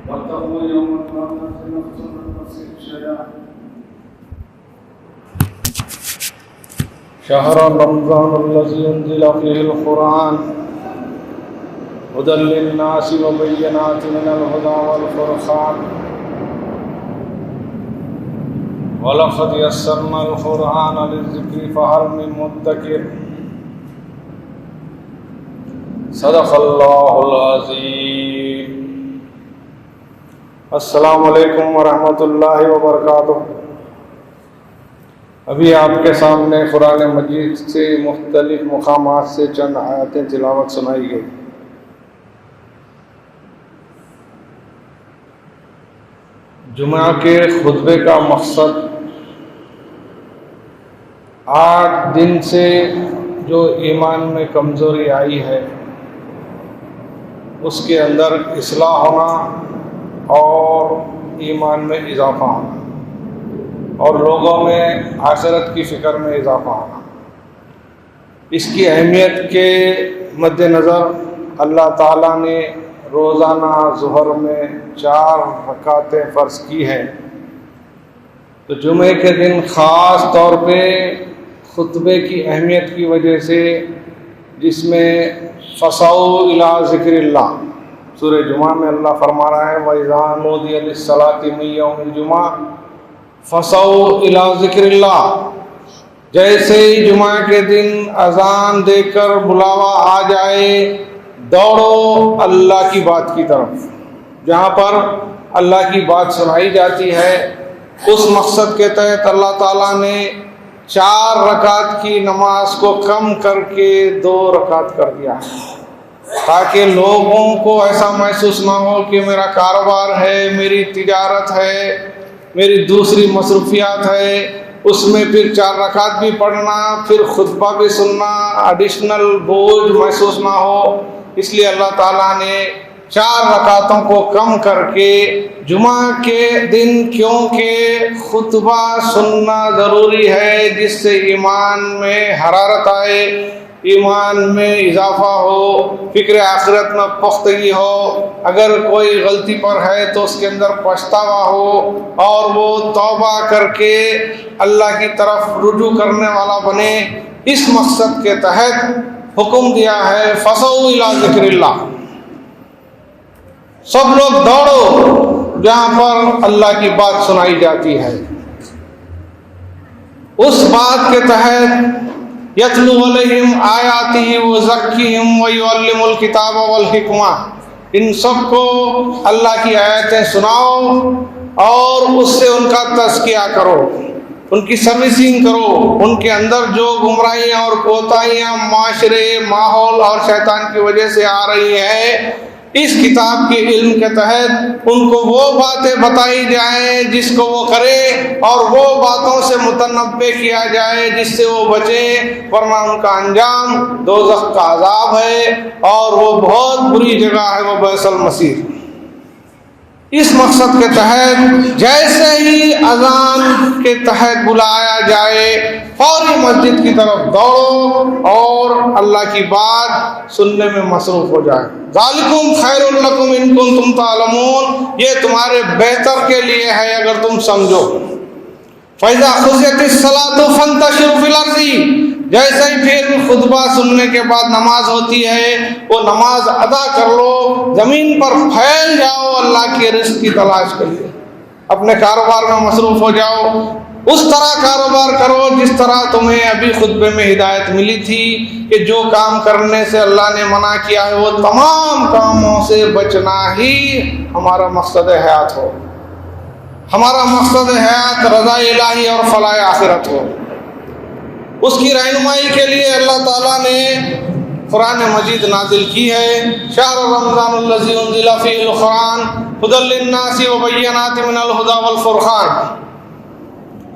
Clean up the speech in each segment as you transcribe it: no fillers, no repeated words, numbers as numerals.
واتقوا يوما لا تجزي نفس عن نفس شيئا شهر رمضان الذي أنزل فيه القرآن هدى للناس وبينات من الهدى والفرقان ولقد يسرنا القرآن للذكر فهل من مدكر صدق اللہ العظیم۔ السلام علیکم ورحمۃ اللہ وبرکاتہ۔ ابھی آپ کے سامنے قرآن مجید سے مختلف مقامات سے چند آیاتیں تلاوت سنائی گئی۔ جمعہ کے خطبے کا مقصد 8 دن سے جو ایمان میں کمزوری آئی ہے اس کے اندر اصلاح ہونا اور ایمان میں اضافہ ہونا اور لوگوں میں آخرت کی فکر میں اضافہ ہونا۔ اس کی اہمیت کے مد نظر اللہ تعالیٰ نے روزانہ ظہر میں 4 رکعتیں فرض کی ہے، تو جمعے کے دن خاص طور پہ خطبے کی اہمیت کی وجہ سے جس میں فَصَوْا إِلَىٰ ذِكْرِ اللَّهِ، سورہ جمعہ میں اللہ فرما رہا ہے وَإِذَا نُودِيَ لِلصَّلَاةِ مِن يَوْمِ الْجُمْعَةِ فَصَوْا إِلَىٰ ذِكْرِ اللَّهِ، جیسے ہی جمعہ کے دن اذان دے کر بلاوا آ جائے دوڑو اللہ کی بات کی طرف۔ جہاں پر اللہ کی بات سنائی جاتی ہے اس مقصد کے تحت اللہ تعالیٰ نے 4 رکعت کی نماز کو کم کر کے 2 رکعت کر دیا تاکہ لوگوں کو ایسا محسوس نہ ہو کہ میرا کاروبار ہے، میری تجارت ہے، میری دوسری مصروفیات ہے، اس میں پھر 4 رکعت بھی پڑھنا، پھر خطبہ بھی سننا، ایڈیشنل بوجھ محسوس نہ ہو۔ اس لیے اللہ تعالیٰ نے 4 رکعتوں کو کم کر کے جمعہ کے دن، کیونکہ خطبہ سننا ضروری ہے جس سے ایمان میں حرارت آئے، ایمان میں اضافہ ہو، فکر آخرت میں پختگی ہو، اگر کوئی غلطی پر ہے تو اس کے اندر پچھتاوا ہو اور وہ توبہ کر کے اللہ کی طرف رجوع کرنے والا بنے۔ اس مقصد کے تحت حکم دیا ہے فَصَوْا إِلَىٰ ذِكْرِ اللَّهِ، سب لوگ دوڑو جہاں پر اللہ کی بات سنائی جاتی ہے۔ اس بات کے تحت یتلو علیہم آیاتہ وزکیہم ویعلم الکتاب والحکمہ، ان سب کو اللہ کی آیتیں سناؤ اور اس سے ان کا تزکیہ کرو، ان کی سروسنگ کرو، ان کے اندر جو گمراہیاں اور کوتاہیاں معاشرے، ماحول اور شیطان کی وجہ سے آ رہی ہیں، اس کتاب کے علم کے تحت ان کو وہ باتیں بتائی جائیں جس کو وہ کرے اور وہ باتوں سے متنبہ کیا جائے جس سے وہ بچے، ورنہ ان کا انجام دوزخ کا عذاب ہے اور وہ بہت بری جگہ ہے، وہ بئس المصیر۔ اس مقصد کے تحت جیسے ہی اذان کے تحت بلایا جائے فوری مسجد کی طرف دوڑو اور اللہ کی بات سننے میں مصروف ہو جائے۔ ذالکم خیر لکم ان کنتم تعلمون، یہ تمہارے بہتر کے لیے ہے اگر تم سمجھو۔ فَإِذَا قُضِيَتِ الصَّلَاةُ فَانتَشِرُوا فِي الْأَرْضِ، جیسے ہی پھر خطبہ سننے کے بعد نماز ہوتی ہے وہ نماز ادا کر لو، زمین پر پھیل جاؤ اللہ کے رزق کی تلاش کے لیے، اپنے کاروبار میں مصروف ہو جاؤ، اس طرح کاروبار کرو جس طرح تمہیں ابھی خطبے میں ہدایت ملی تھی کہ جو کام کرنے سے اللہ نے منع کیا ہے وہ تمام کاموں سے بچنا ہی ہمارا مقصد حیات ہو، ہمارا مقصد حیات رضا الہی اور فلاح آخرت ہو۔ اس کی رہنمائی کے لیے اللہ تعالیٰ نے قرآن مجید نازل کی ہے۔ شہر رمضان الذی انزل فیہ القرآن ھدی للناس وبینات من الھدی والفرقان،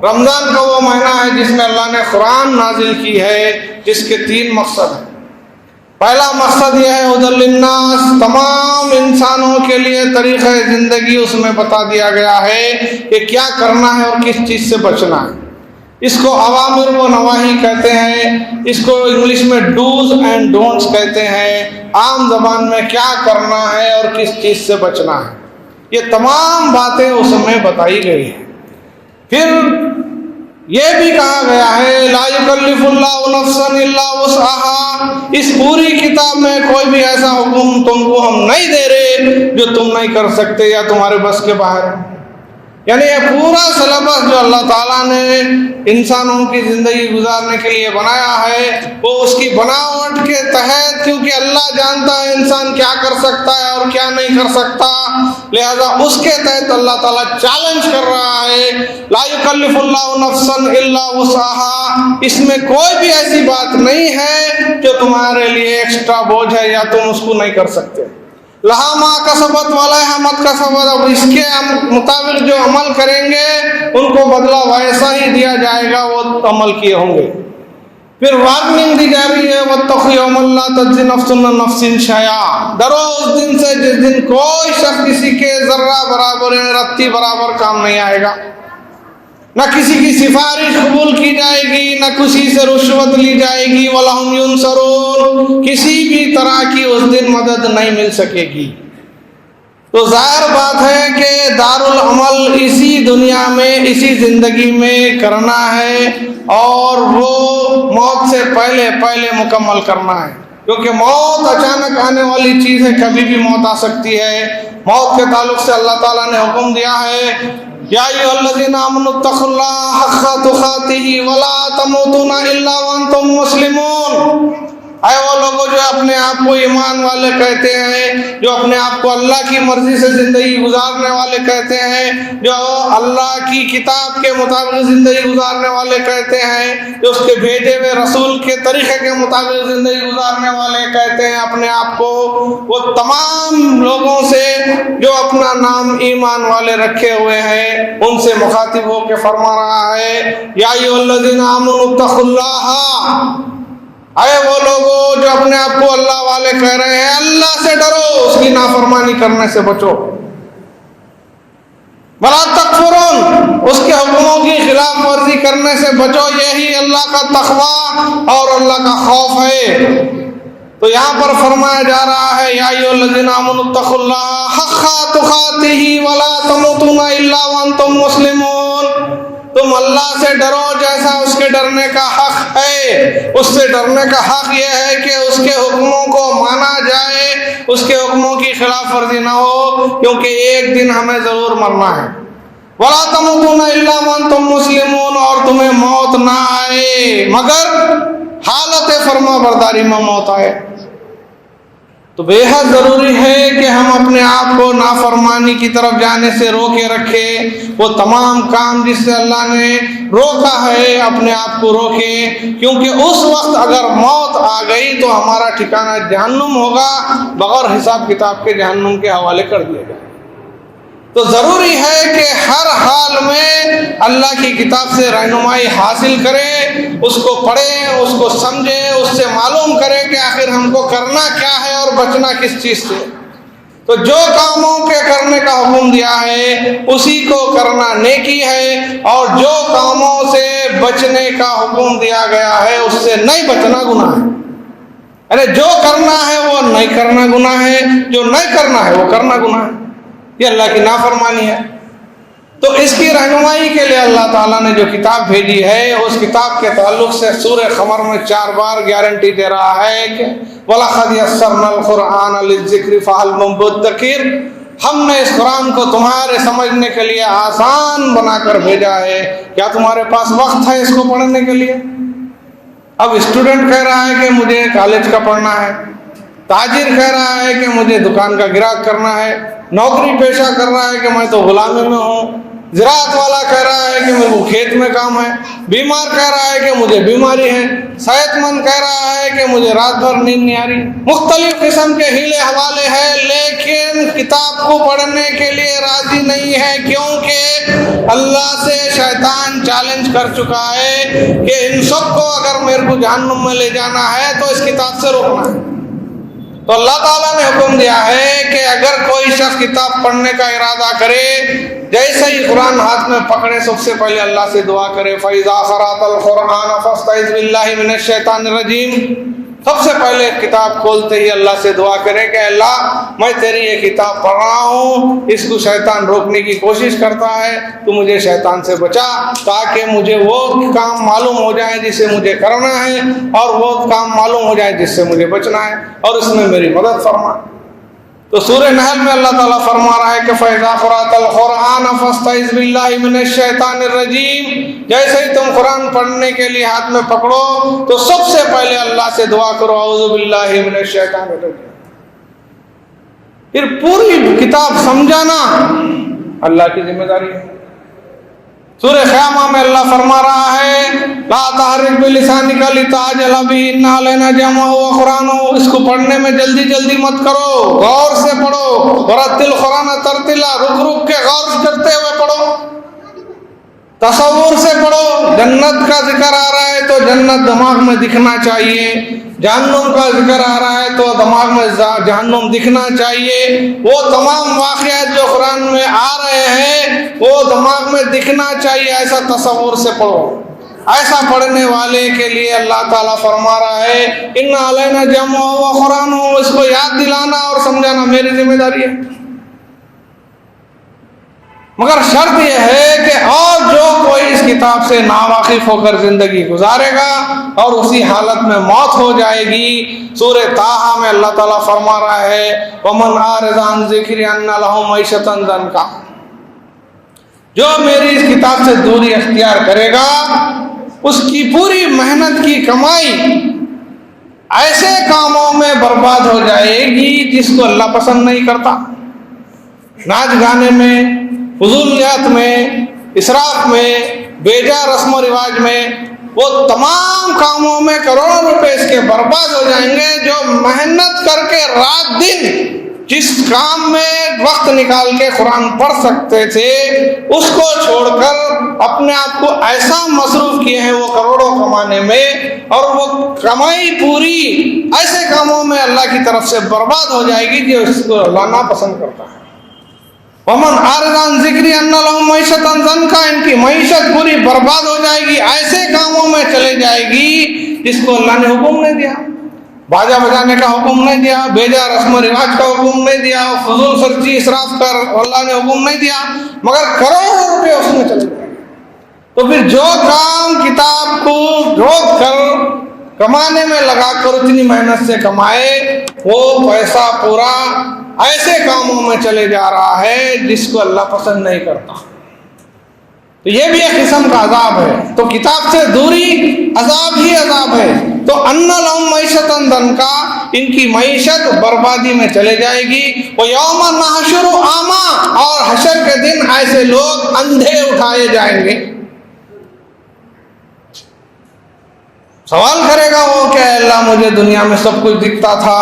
رمضان کا وہ مہینہ ہے جس میں اللہ نے قرآن نازل کی ہے، جس کے 3 مقصد ہیں۔ پہلا مقصد یہ ہے ھدی للناس، تمام انسانوں کے لیے طریقہ زندگی اس میں بتا دیا گیا ہے کہ کیا کرنا ہے اور کس چیز سے بچنا ہے۔ اس کو اوامر و نواہی کہتے ہیں، اس کو انگلش میں ڈوز اینڈ ڈونٹس کہتے ہیں، عام زبان میں کیا کرنا ہے اور کس چیز سے بچنا ہے۔ یہ تمام باتیں اس میں بتائی گئی ہیں۔ پھر یہ بھی کہا گیا ہے لا یکلف اللہ نفسا الا وسعها، اس پوری کتاب میں کوئی بھی ایسا حکم تم کو ہم نہیں دے رہے جو تم نہیں کر سکتے یا تمہارے بس کے باہر ہے۔ یعنی یہ پورا سلیبس جو اللہ تعالیٰ نے انسانوں کی زندگی گزارنے کے لیے بنایا ہے، وہ اس کی بناوٹ کے تحت، کیونکہ اللہ جانتا ہے انسان کیا کر سکتا ہے اور کیا نہیں کر سکتا، لہذا اس کے تحت اللہ تعالیٰ چیلنج کر رہا ہے لا یکلف اللہ نفسا الا وسعها، اس میں کوئی بھی ایسی بات نہیں ہے جو تمہارے لیے ایکسٹرا بوجھ ہے یا تم اس کو نہیں کر سکتے۔ لہا ما کسبت وعلیہا ما اکتسبت، اب اس کے مطابق جو عمل کریں گے ان کو بدلہ ویسا ہی دیا جائے گا وہ عمل کیے ہوں گے۔ پھر وارننگ دی جا رہی ہے واتقوا یوما لا تجزی نفس عن نفس شیئا، ڈرو اس دن سے جس دن کوئی شخص کسی کے ذرہ برابر رتی برابر کام نہیں آئے گا، نہ کسی کی سفارش قبول کی جائے گی، نہ کسی سے رشوت لی جائے گی، وَلَهُمْ يُنصَرُونَ، کسی بھی طرح کی اس دن مدد نہیں مل سکے گی۔ تو ظاہر بات ہے کہ دارالعمل اسی دنیا میں، اسی زندگی میں کرنا ہے، اور وہ موت سے پہلے مکمل کرنا ہے، کیونکہ موت اچانک آنے والی چیز ہے، کبھی بھی موت آ سکتی ہے۔ موت کے تعلق سے اللہ تعالیٰ نے حکم دیا ہے یا ایھا الذین آمنوا اتقوا اللہ حق تقاتہ ولا تموتن الا وانتم مسلمون، اے وہ لوگوں جو اپنے آپ کو ایمان والے کہتے ہیں، جو اپنے آپ کو اللہ کی مرضی سے زندگی گزارنے والے کہتے ہیں، جو اللہ کی کتاب کے مطابق زندگی گزارنے والے کہتے ہیں، جو اس کے بھیجے ہوئے رسول کے طریقے کے مطابق زندگی گزارنے والے کہتے ہیں اپنے آپ کو، وہ تمام لوگوں سے جو اپنا نام ایمان والے رکھے ہوئے ہیں ان سے مخاطب ہو کے فرما رہا ہے یا ایھا الذین آمنوا اتقوا اللہ، اے وہ لوگوں جو اپنے آپ کو اللہ والے کہہ رہے ہیں، اللہ سے ڈرو، اس کی نافرمانی کرنے سے بچو، ولا تکفرون، اس کے حکموں کی خلاف ورزی کرنے سے بچو، یہی اللہ کا تقوی اور اللہ کا خوف ہے۔ تو یہاں پر فرمایا جا رہا ہے یا ایھا الذین آمنوا اتقوا اللہ حق تقاتہ ولا تموتن الا وانتم مسلمون، تم اللہ سے ڈرو جیسا اس کے ڈرنے کا حق ہے۔ اس سے ڈرنے کا حق یہ ہے کہ اس کے حکموں کو مانا جائے، اس کے حکموں کی خلاف ورزی نہ ہو، کیونکہ ایک دن ہمیں ضرور مرنا ہے۔ وَلَا تَمُوتُنَّ إِلَّا وَأَنْتُمْ مُسْلِمُونَ، اور تمہیں موت نہ آئے مگر حالت فرما برداری میں موت آئے۔ تو بے حد ضروری ہے کہ ہم اپنے آپ کو نافرمانی کی طرف جانے سے روکے رکھیں، وہ تمام کام جس سے اللہ نے روکا ہے اپنے آپ کو روکیں، کیونکہ اس وقت اگر موت آ گئی تو ہمارا ٹھکانہ جہنم ہوگا، بغیر حساب کتاب کے جہنم کے حوالے کر دیا جائے۔ تو ضروری ہے کہ ہر حال میں اللہ کی کتاب سے رہنمائی حاصل کریں، اس کو پڑھیں، اس کو سمجھیں، اس سے معلوم کریں کہ آخر ہم کو کرنا کیا ہے اور بچنا کس چیز سے۔ تو جو کاموں کے کرنے کا حکم دیا ہے اسی کو کرنا نیکی ہے، اور جو کاموں سے بچنے کا حکم دیا گیا ہے اس سے نہیں بچنا گناہ ہے۔ یعنی جو کرنا ہے وہ نہیں کرنا گناہ ہے، جو نہیں کرنا ہے وہ کرنا گناہ ہے، یہ اللہ کی نافرمانی ہے۔ تو اس کی رہنمائی کے لیے اللہ تعالیٰ نے جو کتاب بھیجی ہے، اس کتاب کے تعلق سے سورہ قمر میں 4 بار گارنٹی دے رہا ہے کہ وَلَقَدْ يَسَّرْنَا الْقُرْآنَ لِلذِّكْرِ فَهَلْ مِن مُّدَّكِرٍ، ہم نے اس قرآن کو تمہارے سمجھنے کے لیے آسان بنا کر بھیجا ہے، کیا تمہارے پاس وقت ہے اس کو پڑھنے کے لیے؟ اب اسٹوڈنٹ کہہ رہا ہے کہ مجھے کالج کا پڑھنا ہے، تاجر کہہ رہا ہے کہ مجھے دکان کا گراہک کرنا ہے، نوکری پیشہ کر رہا ہے کہ میں تو غلامی میں ہوں، زراعت والا کہہ رہا ہے کہ میرے کو کھیت میں کام ہے، بیمار کہہ رہا ہے کہ مجھے بیماری ہے، صحت مند کہہ رہا ہے کہ مجھے رات بھر نیند نہیں آ رہی، مختلف قسم کے ہیلے حوالے ہیں، لیکن کتاب کو پڑھنے کے لیے راضی نہیں ہے، کیونکہ اللہ سے شیطان چیلنج کر چکا ہے کہ ان سب کو اگر میرے کو جہنم میں لے جانا ہے تو اس کتاب سے روکنا ہے۔ تو اللہ تعالیٰ نے حکم دیا ہے کہ اگر کوئی شخص کتاب پڑھنے کا ارادہ کرے، جیسے ہی قرآن ہاتھ میں پکڑے سب سے پہلے اللہ سے دعا کرے فَإِذَا قَرَأْتَ الْقُرْآنَ فَاسْتَعِذْ بِاللَّهِ مِنَ الشَّيْطَانِ الرَّجِيمِ، سب سے پہلے کتاب کھولتے ہی اللہ سے دعا کرے کہ اللہ میں تیری یہ کتاب پڑھ رہا ہوں، اس کو شیطان روکنے کی کوشش کرتا ہے، تو مجھے شیطان سے بچا تاکہ مجھے وہ کام معلوم ہو جائے جس سے مجھے کرنا ہے، اور وہ کام معلوم ہو جائے جس سے مجھے بچنا ہے، اور اس میں میری مدد فرما۔ تو سورہ نحل میں اللہ تعالیٰ فرما رہا ہے کہ فَإِذَا قَرَأْتَ الْقُرْآنَ فَاسْتَعِذْ بِاللَّهِ مِنَ الشَّيْطَانِ الرَّجِيمِ، جیسے ہی تم قرآن پڑھنے کے لیے ہاتھ میں پکڑو تو سب سے پہلے اللہ سے دعا کرو اعوذ باللہ من الشیطان الرجیم۔ پھر پوری کتاب سمجھانا اللہ کی ذمہ داری ہے۔ سورہ قیامہ میں اللہ فرما رہا ہے لا تحرک بلسانک لتعجل بہ ان علینا جمعہ وقرآنہ، اس کو پڑھنے میں جلدی جلدی مت کرو، غور سے پڑھو، ورتل قرآن ترتیلا، رک رک کے غور کرتے ہوئے پڑھو، تصور سے پڑھو۔ جنت کا ذکر آ رہا ہے تو جنت دماغ میں دکھنا چاہیے، جہنم کا ذکر آ رہا ہے تو دماغ میں جہنم دکھنا چاہیے، وہ تمام واقعات جو قرآن میں آ رہے ہیں وہ دماغ میں دکھنا چاہیے، ایسا تصور سے پڑھو۔ ایسا پڑھنے والے کے لیے اللہ تعالیٰ فرما رہا ہے ان علینا جمع و قرآن، اس کو یاد دلانا اور سمجھانا میری ذمہ داری ہے۔ مگر شرط یہ ہے کہ اور جو کوئی اس کتاب سے ناواقف ہو کر زندگی گزارے گا اور اسی حالت میں موت ہو جائے گی، سورہ طٰہٰ میں اللہ تعالیٰ فرما رہا ہے وَمَنْ أَعْرَضَ عَنْ ذِكْرِي أَنَّ لَهُ مَعِيشَةً ضَنْكًا، جو میری اس کتاب سے دوری اختیار کرے گا اس کی پوری محنت کی کمائی ایسے کاموں میں برباد ہو جائے گی جس کو اللہ پسند نہیں کرتا، ناچ گانے میں، فضولیات میں، اسراف میں، بیجا رسم و رواج میں، وہ تمام کاموں میں کروڑوں روپے اس کے برباد ہو جائیں گے۔ جو محنت کر کے رات دن جس کام میں وقت نکال کے قرآن پڑھ سکتے تھے اس کو چھوڑ کر اپنے آپ کو ایسا مصروف کیے ہیں وہ کروڑوں کمانے میں، اور وہ کمائی پوری ایسے کاموں میں اللہ کی طرف سے برباد ہو جائے گی جو اس کو اللہ ناپسند کرتا ہے۔ وَمَنْ أَعْرَضَ عَنْ ذِكْرِي أَنَّ لَهُ مَعِيشَةً ضَنْكًا، ان کی معیشت پوری برباد ہو جائے گی، ایسے کاموں میں چلے جائے گی جس کو اللہ نے حکم نہیں دیا، باجا بجانے کا حکم نہیں دیا، بیجا رسم و رواج کا حکم نہیں دیا، فضول خرچی اسراف کر اللہ نے حکم نہیں دیا، مگر کروڑوں روپے اس میں چلے جائیں گے۔ تو پھر جو کام کتاب کو روک کر کمانے میں لگا کر اتنی محنت سے کمائے وہ پیسہ پورا ایسے کاموں میں چلے جا رہا ہے جس کو اللہ پسند نہیں کرتا، تو یہ بھی ایک قسم کا عذاب ہے۔ تو کتاب سے دوری عذاب ہی عذاب ہے۔ تو ان لہم معیشۃ ضنکا، ان کی معیشت بربادی میں چلے جائے گی۔ ویوم نحشر اعمیٰ، اور حشر کے دن ایسے لوگ اندھے اٹھائے جائیں گے۔ سوال کرے گا وہ کہ اللہ مجھے دنیا میں سب کچھ دکھتا تھا،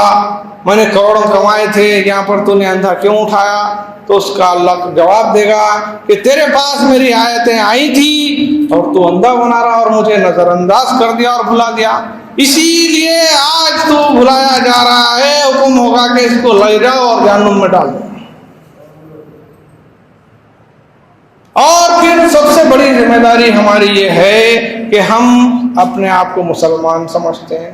میں نے کروڑوں کمائے تھے، یہاں پر تو نے اندھا کیوں اٹھایا؟ تو اس کا اللہ جواب دے گا کہ تیرے پاس میری آیتیں آئی تھی اور تو اندھا بنا رہا اور مجھے نظر انداز کر دیا اور بھلا دیا، اسی لیے آج تو بھلایا جا رہا ہے، حکم ہوگا کہ اس کو لے جاؤ اور جہنم میں ڈال دو۔ اور پھر سب سے بڑی ذمہ داری ہماری یہ ہے کہ ہم اپنے آپ کو مسلمان سمجھتے ہیں،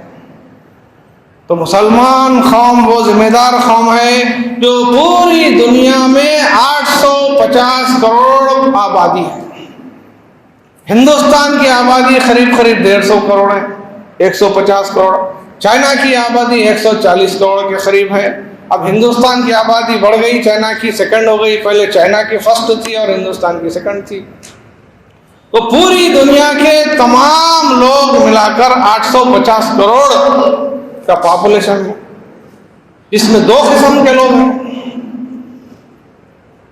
تو مسلمان قوم وہ ذمہ دار قوم ہے جو پوری دنیا میں 850 کروڑ آبادی ہے۔ ہندوستان کی آبادی قریب 150 کروڑ ہے، 150 کروڑ۔ چائنا کی آبادی 140 کروڑ کے قریب ہے۔ اب ہندوستان کی آبادی بڑھ گئی، چائنا کی سیکنڈ ہو گئی، پہلے چائنا کی فرسٹ تھی اور ہندوستان کی سیکنڈ تھی۔ تو پوری دنیا کے تمام لوگ ملا کر 850 کروڑ کا پاپولیشن ہے، اس میں دو قسم کے لوگ ہیں۔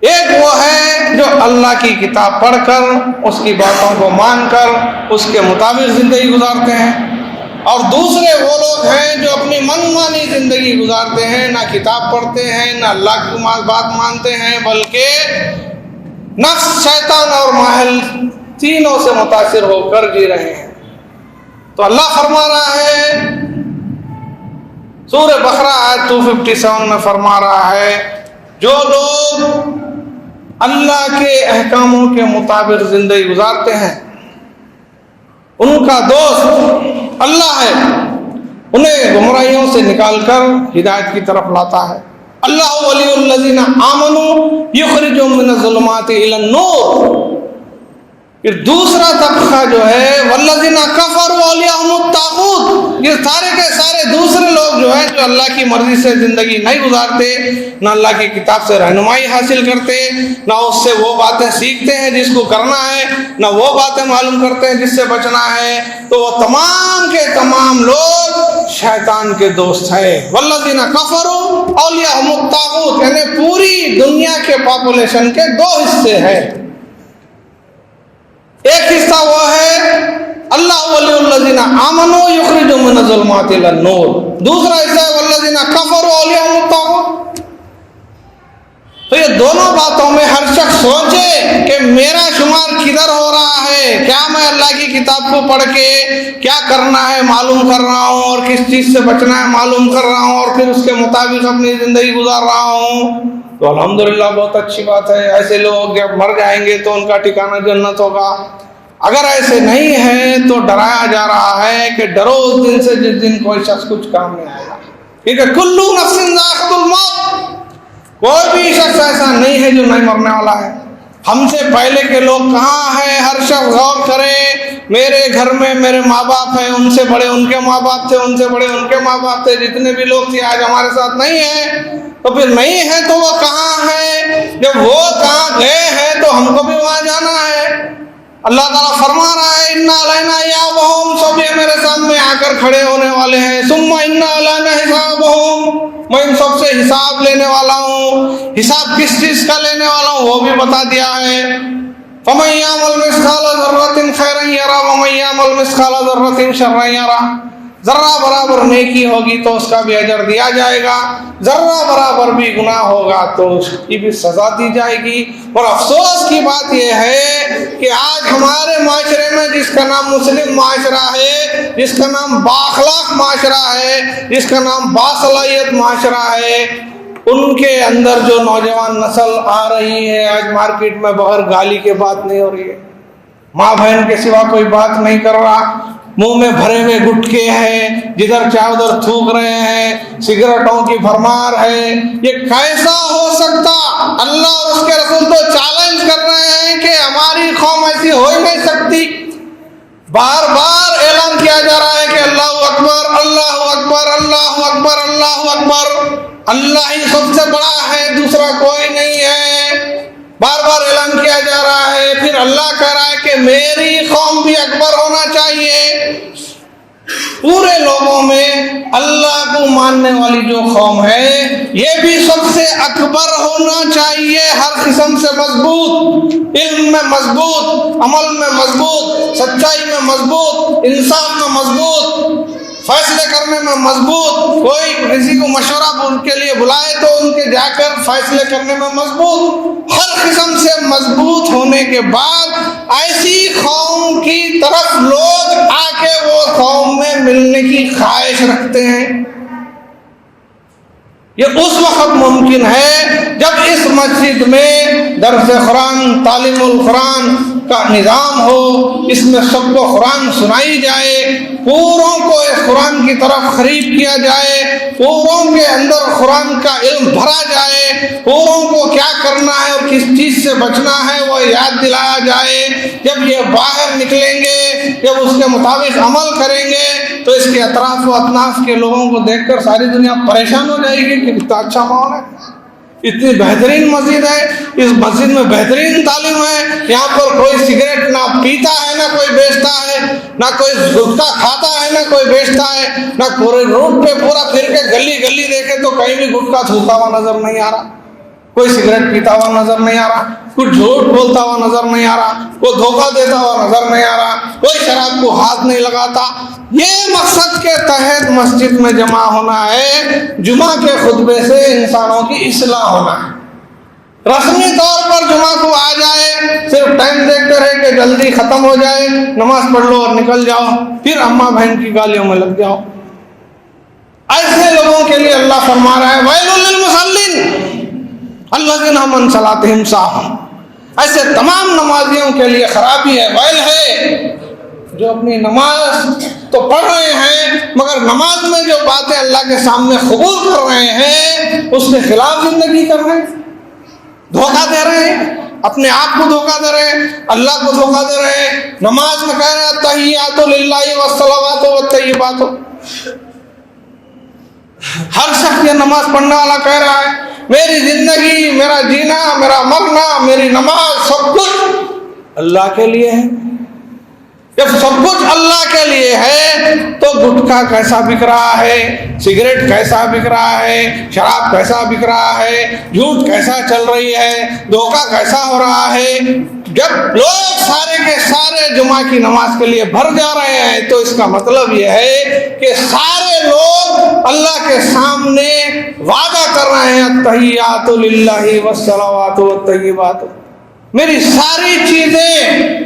ایک وہ ہے جو اللہ کی کتاب پڑھ کر اس کی باتوں کو مان کر اس کے مطابق زندگی گزارتے ہیں، اور دوسرے وہ لوگ ہیں جو اپنی من مانی زندگی گزارتے ہیں، نہ کتاب پڑھتے ہیں نہ اللہ کی بات مانتے ہیں، بلکہ نفس، شیطان اور ماحول تینوں سے متاثر ہو کر جی رہے ہیں۔ تو اللہ فرما رہا ہے سورہ بقرہ آیت 257 میں فرما رہا ہے جو لوگ اللہ کے احکاموں کے مطابق زندگی گزارتے ہیں ان کا دوست اللہ ہے، انہیں گمراہیوں سے نکال کر ہدایت کی طرف لاتا ہے۔ اللہ ولی الذین آمنوا یخرجهم من الظلمات الی النور۔ پھر دوسرا طبقہ جو ہے والذین کفروا اولیاءہم الطاغوت، یہ سارے کے سارے دوسرے لوگ جو ہیں جو اللہ کی مرضی سے زندگی نہیں گزارتے، نہ اللہ کی کتاب سے رہنمائی حاصل کرتے، نہ اس سے وہ باتیں سیکھتے ہیں جس کو کرنا ہے، نہ وہ باتیں معلوم کرتے ہیں جس سے بچنا ہے، تو وہ تمام کے تمام لوگ شیطان کے دوست ہیں۔ والذین کفروا اولیاءہم الطاغوت، یعنی پوری دنیا کے پاپولیشن کے دو حصے ہیں۔ ایک حصہ وہ ہے اللہ ولی الذین آمنوا یخرجهم من الظلمات الی النور، دوسرا حصہ ہے والذین کفروا اولیاءہم الطاغوت۔ تو یہ دونوں باتوں میں ہر شخص سوچے کہ میرا شمار کدھر ہو رہا ہے، کیا میں اللہ کی کتاب کو پڑھ کے کیا کرنا ہے معلوم کر رہا ہوں، اور کس چیز سے بچنا ہے معلوم کر رہا ہوں، اور پھر اس کے مطابق اپنی زندگی گزار رہا ہوں۔ تو الحمدللہ بہت اچھی بات ہے، ایسے لوگ جب مر جائیں گے تو ان کا ٹھکانہ جنت ہوگا۔ اگر ایسے نہیں ہے تو ڈرایا جا رہا ہے کہ ڈرو اس دن سے جس دن کوئی شخص کچھ کام نہیں آئے گا، کیونکہ کلو نفس ذائقۃ الموت، کوئی بھی شخص ایسا نہیں ہے جو نہیں مرنے والا ہے۔ ہم سے پہلے کے لوگ کہاں ہیں؟ ہر شخص غور کرے، میرے گھر میں میرے ماں باپ ہیں، ان سے بڑے ان کے ماں باپ تھے، ان سے بڑے ان کے ماں باپ تھے، جتنے بھی لوگ تھے آج ہمارے ساتھ نہیں ہیں، تو پھر نہیں ہے تو وہ کہاں ہیں؟ جب وہ کہاں گئے ہیں تو ہم کو بھی وہاں جانا ہے۔ اللہ تعالیٰ فرما رہا ہے اِنَّ عَلَيْنَا حِسَابَهُمْ، سب یہ میرے سامنے آ کر کھڑے ہونے والے ہیں۔ ثُمَّ إِنَّ عَلَيْنَا حِسَابَهُمْ، میں ان سب سے حساب لینے والا ہوں۔ حساب کس چیز کا لینے والا ہوں وہ بھی بتا دیا ہے۔ فَمَن يَعْمَلْ مِثْقَالَ ذَرَّةٍ خَيْرًا يَرَهُ وَمَن يَعْمَلْ مِثْقَالَ ذَرَّةٍ شَرًّا يَرَهُ۔ ذرہ برابر نیکی ہوگی تو اس کا بھی اجر دیا جائے گا، ذرہ برابر بھی گناہ ہوگا تو اس کی بھی سزا دی جائے گی۔ اور افسوس کی بات یہ ہے کہ آج ہمارے معاشرے میں جس کا نام مسلم معاشرہ ہے، جس کا نام بااخلاق معاشرہ ہے، جس کا نام باصلاحیت معاشرہ ہے، ان کے اندر جو نوجوان نسل آ رہی ہے، آج مارکیٹ میں بغیر گالی کے بات نہیں ہو رہی ہے، ماں بہن کے سوا کوئی بات نہیں کر رہا، منہ میں بھرے ہوئے گٹکے ہیں، جدھر چاہے ادھر تھوک رہے ہیں، سگریٹوں کی بھرمار ہے۔ یہ کیسا ہو سکتا؟ اللہ اور اس کے رسول تو چیلنج کر رہے ہیں کہ ہماری قوم ایسی ہو ہی نہیں سکتی۔ بار بار اعلان کیا جا رہا ہے کہ اللہ اکبر اللہ اکبر اللہ اکبر اللہ اکبر، اللہ ہی سب سے بڑا ہے، دوسرا کوئی نہیں ہے، بار بار اعلان کیا جا رہا ہے۔ پھر اللہ کہہ رہا ہے کہ میری قوم بھی اکبر ہونا چاہیے۔ پورے لوگوں میں اللہ کو ماننے والی جو قوم ہے یہ بھی سب سے اکبر ہونا چاہیے، ہر قسم سے مضبوط، علم میں مضبوط، عمل میں مضبوط، سچائی میں مضبوط، انصاف میں مضبوط، فیصلے کرنے میں مضبوط۔ کوئی کسی کو مشورہ ان کے لیے بلائے تو ان کے جا کر فیصلے کرنے میں مضبوط، ہر قسم سے مضبوط ہونے کے بعد ایسی قوم کی طرف لوگ آ کے وہ قوم میں ملنے کی خواہش رکھتے ہیں۔ یہ اس وقت ممکن ہے جب اس مسجد میں درس قرآن، تعلیم القرآن کا نظام ہو، اس میں سب کو قرآن سنائی جائے، پوروں کو اس قرآن کی طرف خریب کیا جائے، پوروں کے اندر قرآن کا علم بھرا جائے، پوروں کو کیا کرنا ہے اور کس چیز سے بچنا ہے وہ یاد دلایا جائے۔ جب یہ باہر نکلیں گے، جب اس کے مطابق عمل کریں گے تو اس کے اطراف و اطناف کے لوگوں کو دیکھ کر ساری دنیا پریشان ہو جائے گی کہ کتنا اچھا ماحول ہے، اتنی بہترین مسجد ہے، اس مسجد میں بہترین تعلیم ہے، یہاں پر کوئی سگریٹ نہ پیتا ہے نہ کوئی بیچتا ہے، نہ کوئی گٹکا کھاتا ہے نہ کوئی بیچتا ہے، نہ پورے روڈ پہ پورا پھر کے گلی گلی دیکھے تو کہیں بھی گٹکا تھوکتا ہوا نظر نہیں آ رہا، کوئی سگریٹ پیتا ہوا نظر نہیں آ رہا، کوئی جھوٹ بولتا ہوا نظر نہیں آ رہا، کوئی دھوکہ دیتا ہوا نظر نہیں آ رہا، کوئی شراب کو ہاتھ نہیں لگاتا۔ یہ مقصد کے تحت مسجد میں جمع ہونا ہے، جمعہ کے خطبے سے انسانوں کی اصلاح ہونا ہے۔ رسمی طور پر جمعہ کو آ جائے، صرف ٹائم دیکھتے رہے کہ جلدی ختم ہو جائے، نماز پڑھ لو اور نکل جاؤ، پھر اماں بہن کی گالیوں میں لگ جاؤ۔ ایسے لوگوں کے لیے اللہ فرما رہا ہے وَيْلٌ لِّلْمُصَلِّينَ الَّذِينَ هُمْ عَنْ صَلَاتِهِمْ سَاهُونَ، ایسے تمام نمازیوں کے لیے خرابی ہے، ویل ہے جو اپنی نماز تو پڑھ رہے ہیں مگر نماز میں جو باتیں اللہ کے سامنے قبول کر رہے ہیں اس کے خلاف زندگی کر رہے ہیں، دھوکہ دے رہے ہیں، اپنے آپ کو دھوکہ دے رہے ہیں، اللہ کو دھوکہ دے رہے ہیں۔ نماز میں کہہ رہے ہیں التحیات للہ والصلوات والطیبات، ہر شخص یہ نماز پڑھنے والا کہہ رہا ہے میری زندگی، میرا جینا، میرا مرنا، میری نماز سب کچھ اللہ کے لیے ہے۔ جب سب کچھ اللہ کے لیے ہے تو گٹکا کیسا بک رہا ہے، سگریٹ کیسا بک رہا ہے، شراب کیسا بک رہا ہے، جھوٹ کیسا چل رہی ہے، دھوکہ کیسا ہو رہا ہے۔ جب لوگ سارے کے سارے جمعہ کی نماز کے لیے بھر جا رہے ہیں تو اس کا مطلب یہ ہے کہ سارے لوگ اللہ کے سامنے وعدہ کر رہے ہیں التحیات للہ والصلوات والطیبات، میری ساری چیزیں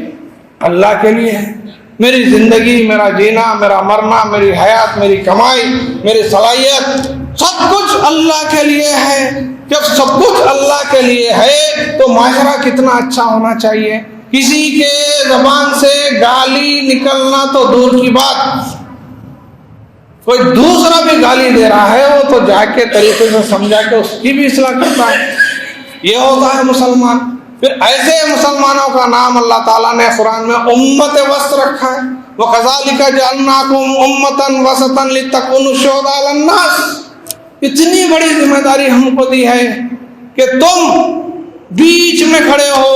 اللہ کے لیے ہے، میری زندگی، میرا جینا، میرا مرنا، میری حیات، میری کمائی، میری صلاحیت، سب کچھ اللہ کے لیے ہے۔ جب سب کچھ اللہ کے لیے ہے تو معاشرہ کتنا اچھا ہونا چاہیے۔ کسی کے زبان سے گالی نکلنا تو دور کی بات، کوئی دوسرا بھی گالی دے رہا ہے وہ تو جا کے طریقے سے سمجھا کے اس کی بھی اصلاح کرتا ہے۔ یہ ہوتا ہے مسلمان۔ پھر ایسے مسلمانوں کا نام اللہ تعالیٰ نے قرآن میں امت وسط رکھا ہے، وَكَذَلِكَ جَعَلْنَاكُمْ أُمَّةً وَسَطًا لِتَكُونُوا شُهَدَاءَ عَلَى النَّاسِ، اتنی بڑی ذمہ داری ہم کو دی ہے کہ تم بیچ میں کھڑے ہو،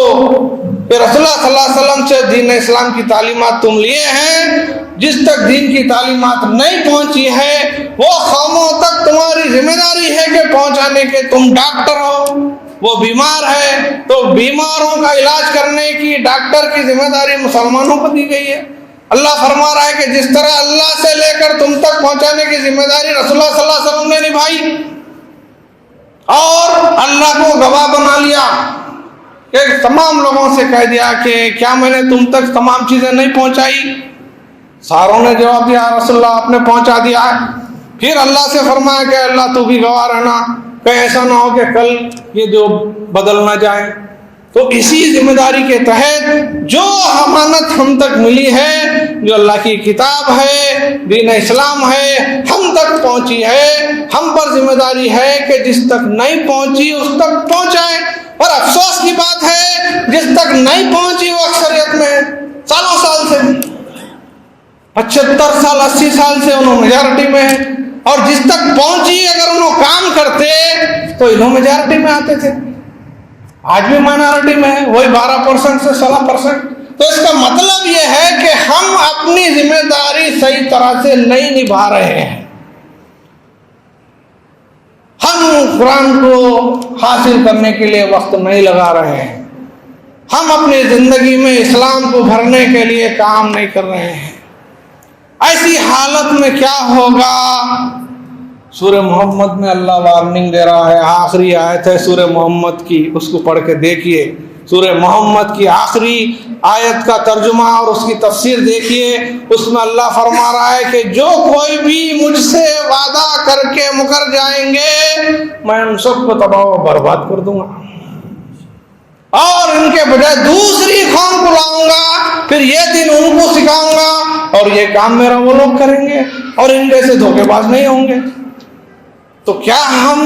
کہ رسول اللہ صلی اللہ علیہ وسلم سے دین اسلام کی تعلیمات تم لیے ہیں، جس تک دین کی تعلیمات نہیں پہنچی ہے وہ قوموں تک تمہاری ذمہ داری ہے کہ پہنچانے کے۔ تم ڈاکٹر ہو، وہ بیمار ہے تو بیماروں کا علاج کرنے کی ڈاکٹر کی ذمہ داری مسلمانوں کو دی گئی ہے۔ اللہ فرما رہا ہے کہ جس طرح اللہ سے لے کر تم تک پہنچانے کی ذمہ داری رسول اللہ صلی اللہ علیہ وسلم نے نبھائی اور اللہ کو گواہ بنا لیا کہ تمام لوگوں سے کہہ دیا کہ کیا میں نے تم تک تمام چیزیں نہیں پہنچائی؟ ساروں نے جواب دیا رسول اللہ آپ نے پہنچا دیا ہے۔ پھر اللہ سے فرمایا کہ اللہ تو بھی گواہ رہنا کہ ایسا نہ ہو کہ کل یہ جو بدل نہ جائے۔ تو اسی ذمہ داری کے تحت جو امانت ہم تک ملی ہے، جو اللہ کی کتاب ہے، دین اسلام ہے، ہم تک پہنچی ہے، ہم پر ذمہ داری ہے کہ جس تک نہیں پہنچی اس تک پہنچائیں۔ اور افسوس کی بات ہے جس تک نہیں پہنچی وہ اکثریت میں ہے، سالوں سال سے 75 سال 80 سال سے انہوں میجارٹی میں ہے، اور جس تک پہنچی اگر انہوں کام کرتے تو انہوں میجارٹی میں آتے تھے، آج بھی مائنارٹی میں ہے، وہی 12% سے 16%۔ تو اس کا مطلب یہ ہے کہ ہم اپنی ذمہ داری صحیح طرح سے نہیں نبھا رہے ہیں۔ ہم قرآن کو حاصل کرنے کے لیے وقت نہیں لگا رہے ہیں، ہم اپنی زندگی میں اسلام کو بھرنے کے لیے کام نہیں کر رہے ہیں۔ ایسی حالت میں کیا ہوگا؟ سورہ محمد میں اللہ وارننگ دے رہا ہے، آخری آیت ہے سورہ محمد کی، اس کو پڑھ کے دیکھیے۔ سورہ محمد کی آخری آیت کا ترجمہ اور اس کی تفسیر دیکھیے، اس میں اللہ فرما رہا ہے کہ جو کوئی بھی مجھ سے وعدہ کر کے مکر جائیں گے میں ان سب کو تباہ و برباد کر دوں گا، اور ان کے بجائے دوسری قوم کو لاؤں گا، پھر یہ دن ان کو سکھاؤں گا اور یہ کام میرا وہ لوگ کریں گے اور ان جیسے دھوکے باز نہیں ہوں گے۔ تو کیا ہم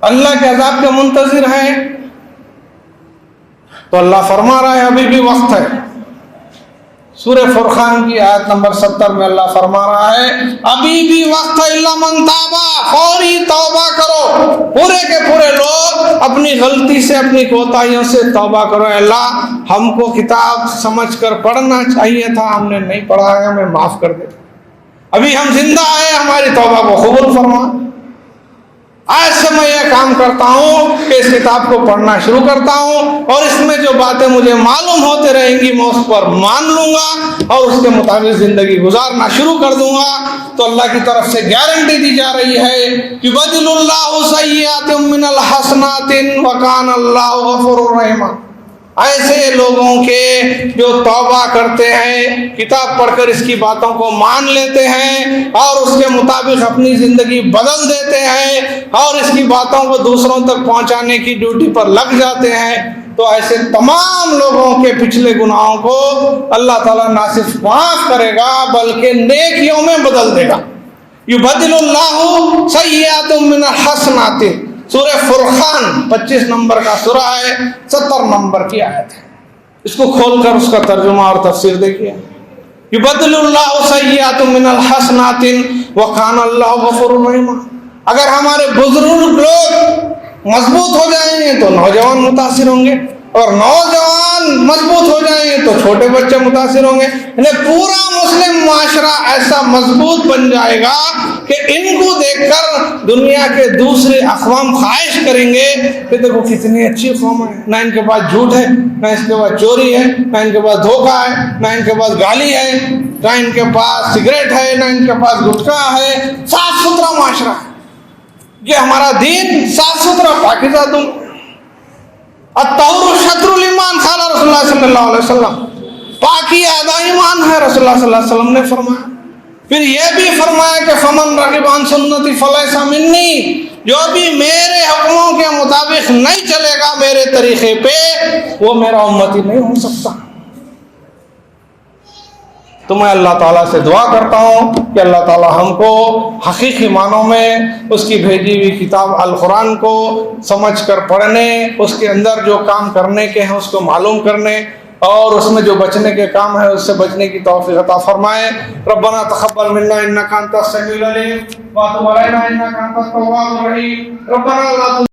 اللہ کے عذاب کے منتظر ہیں؟ تو اللہ فرما رہا ہے ابھی بھی وقت ہے۔ سورہ فرقان کی آیت نمبر 70 میں اللہ فرما رہا ہے ابھی بھی وقت ہے، الا من تابا، فوری توبہ کرو، پورے کے پورے لوگ اپنی غلطی سے، اپنی کوتاہیوں سے توبہ کرو۔ اللہ ہم کو کتاب سمجھ کر پڑھنا چاہیے تھا، ہم نے نہیں پڑھا ہے، ہمیں معاف کر دے، ابھی ہم زندہ ہیں، ہماری توبہ کو قبول فرما۔ آج سے میں یہ کام کرتا ہوں کہ اس کتاب کو پڑھنا شروع کرتا ہوں اور اس میں جو باتیں مجھے معلوم ہوتے رہیں گی میں اس پر مان لوں گا اور اس کے مطابق زندگی گزارنا شروع کر دوں گا۔ تو اللہ کی طرف سے گارنٹی دی جا رہی ہے کہ بدل اللہ سیئات من الحسنات وکان اللہ غفور الرحیم۔ ایسے لوگوں کے جو توبہ کرتے ہیں، کتاب پڑھ کر اس کی باتوں کو مان لیتے ہیں اور اس کے مطابق اپنی زندگی بدل دیتے ہیں اور اس کی باتوں کو دوسروں تک پہنچانے کی ڈیوٹی پر لگ جاتے ہیں، تو ایسے تمام لوگوں کے پچھلے گناہوں کو اللہ تعالیٰ نہ صرف معاف کرے گا بلکہ نیکیوں میں بدل دے گا. یبدل اللہ سیئات من الحسنات. سورہ فرقان 25 نمبر کا سورہ ہے، 70 نمبر کی آیت ہے. اس کو کھول کر اس کا ترجمہ اور تفسیر دیکھیے. یبدل اللہ سیئات من الحسنات وکان اللہ غفور رحیم. اگر ہمارے بزرگ لوگ مضبوط ہو جائیں گے تو نوجوان متاثر ہوں گے، اور نوجوان مضبوط ہو جائیں گے تو چھوٹے بچے متاثر ہوں گے. یعنی پورا مسلم معاشرہ ایسا مضبوط بن جائے گا کہ ان کو دیکھ کر دنیا کے دوسرے اقوام خواہش کریں گے کہ دیکھو کتنی اچھی قوم ہے، نہ ان کے پاس جھوٹ ہے، نہ اس کے پاس چوری ہے، نہ ان کے پاس دھوکہ ہے، نہ ان کے پاس گالی ہے، نہ ان کے پاس سگریٹ ہے، نہ ان کے پاس گٹکا ہے. صاف ستھرا معاشرہ ہے. یہ ہمارا دین صاف ستھرا پاکیزہ دین. الطہور شطر الایمان قال رسول اللہ صلی اللہ علیہ وسلم. پاکی آدھا ایمان ہے، رسول اللہ صلی اللہ علیہ وسلم نے فرمایا. پھر یہ بھی فرمایا کہ فمن رغب عن سنتی فلیس منی. جو بھی میرے حکموں کے مطابق نہیں چلے گا میرے طریقے پہ وہ میرا امتی نہیں ہو سکتا. تو میں اللہ تعالیٰ سے دعا کرتا ہوں کہ اللہ تعالیٰ ہم کو حقیقی معنوں میں اس کی بھیجی ہوئی کتاب القرآن کو سمجھ کر پڑھنے، اس کے اندر جو کام کرنے کے ہیں اس کو معلوم کرنے، اور اس میں جو بچنے کے کام ہے اس سے بچنے کی توفیق عطا فرمائے. ربنا تقبل منا انک انت السمیع العلیم وتب علینا انک انت التواب الرحیم. ربنا لا